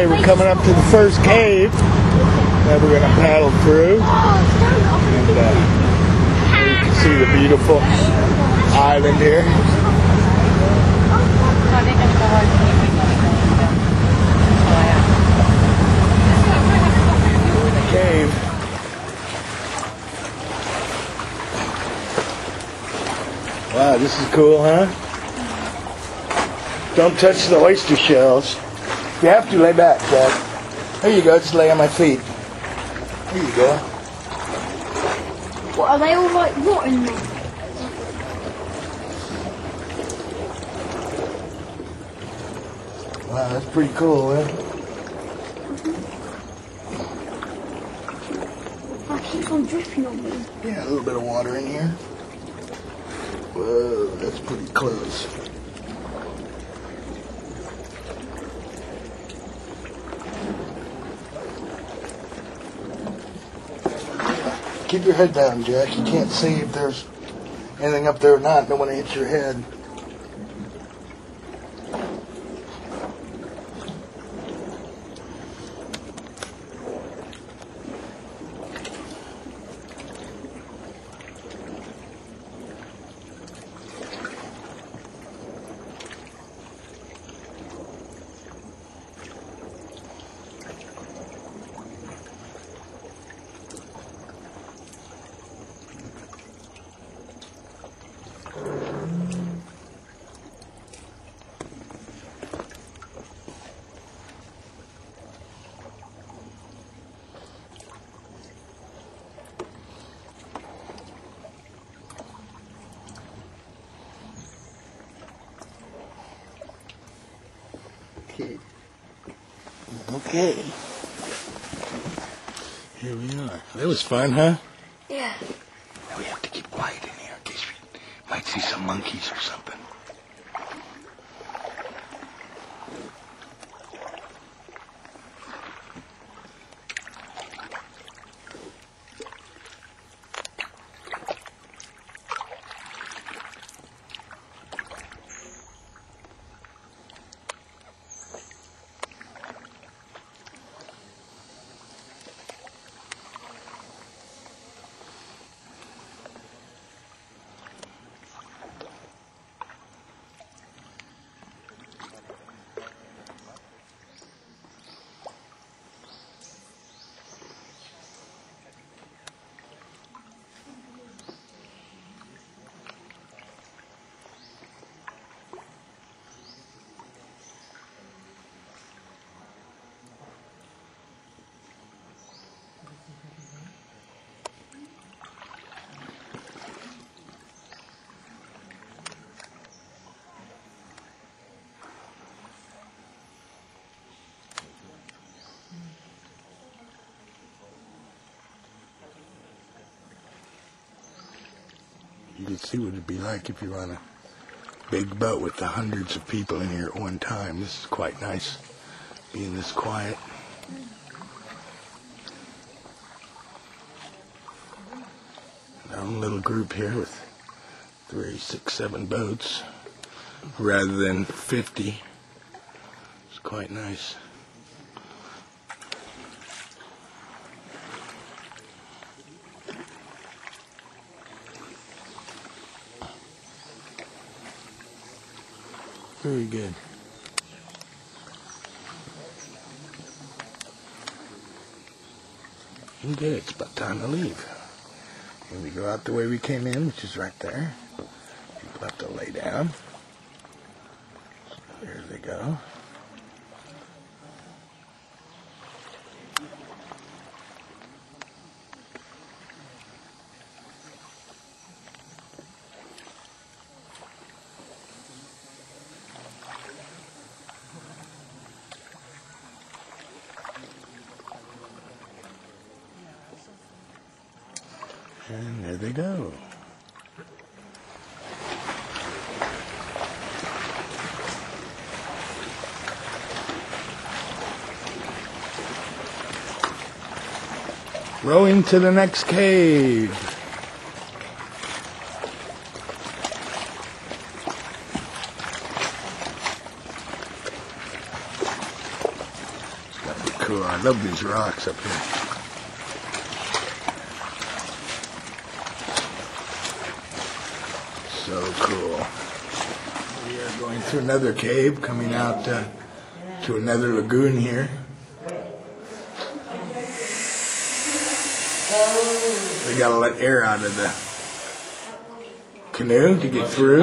Okay, we're coming up to the first cave that we're going to paddle through. And you can see the beautiful island here. Cave. Wow, this is cool, huh? Don't touch the oyster shells. If you have to, lay back, Jack. There you go, just lay on my feet. There you go. What, are they all like rotten then? Wow, that's pretty cool, eh? That keeps on dripping on me. Yeah, a little bit of water in here. Whoa, that's pretty close. Keep your head down, Jack. You can't see if there's anything up there or not. Don't want to hit your head. Okay. Here we are. That was fun, huh? Yeah. Now we have to keep quiet in here in case we might see some monkeys or something. You can see what it'd be like if you're on a big boat with the hundreds of people in here at one time. This is quite nice, being this quiet. Our own little group here with 3, 6, 7 boats, rather than 50. It's quite nice. Very good. Okay, it's about time to leave. And we go out the way we came in, which is right there. People have to lay down. There they go. And there they go. Rowing to the next cave. cool. I love these rocks up here. So cool. We are going through another cave, coming out to another lagoon here. They gotta let air out of the canoe to get through.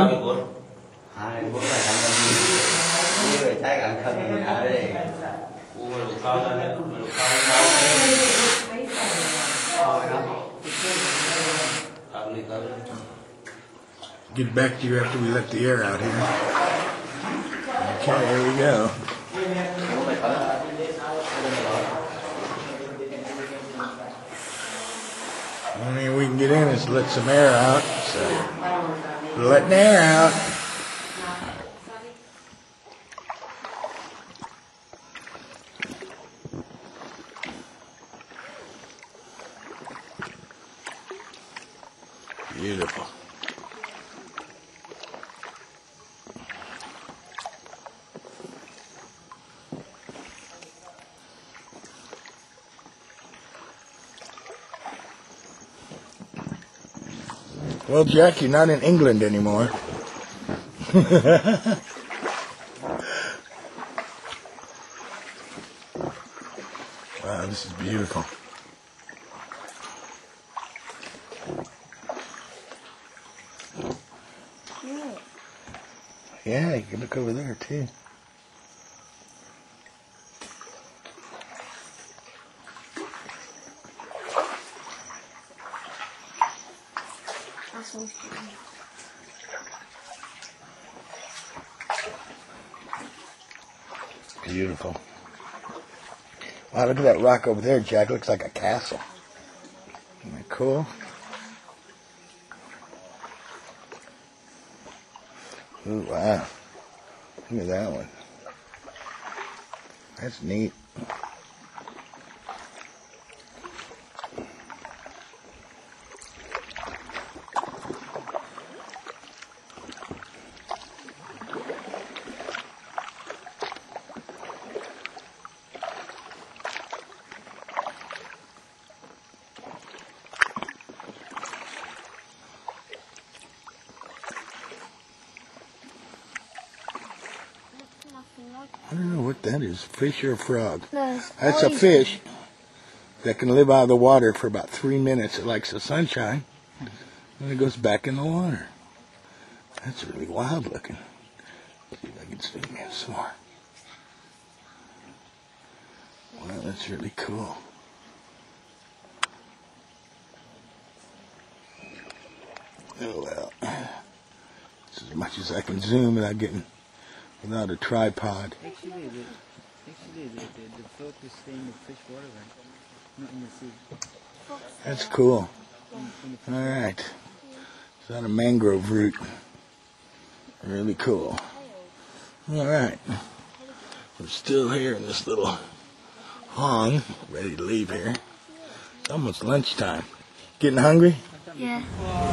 Get back to you after we let the air out here. Okay, here we go. The only way we can get in is to let some air out. So, letting air out. Beautiful. Well, Jack, you're not in England anymore. Wow, this is beautiful. Yeah, you can look over there too. Beautiful. Wow, look at that rock over there, Jack. Looks like a castle. Isn't that cool? Ooh, wow. Look at that one. That's neat. I don't know what that is, fish or a frog. No, That's a fish that can live out of the water for about 3 minutes. It likes the sunshine, and it goes back in the water. That's really wild looking. Let's see if I can zoom in some more. Wow, that's really cool. Oh well, that's as much as I can zoom without a tripod. Actually, the float is staying in the fish water, right? Not in the sea. That's cool. All right. It's on a mangrove root. Really cool. All right. We're still here in this little hong, ready to leave here. It's almost lunchtime. Getting hungry? Yeah.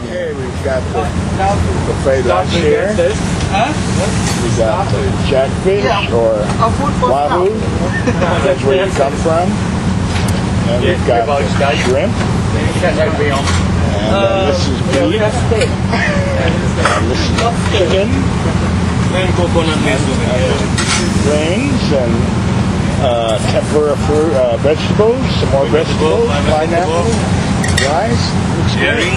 Okay, we've got the buffet lunch here. We got jackfish or wahoo. That's where you come from. And we've got shrimp. And this is beef. And this is chicken. Greens and tempura fruit, vegetables. Some more vegetables. Pineapple. Rice. Looks great.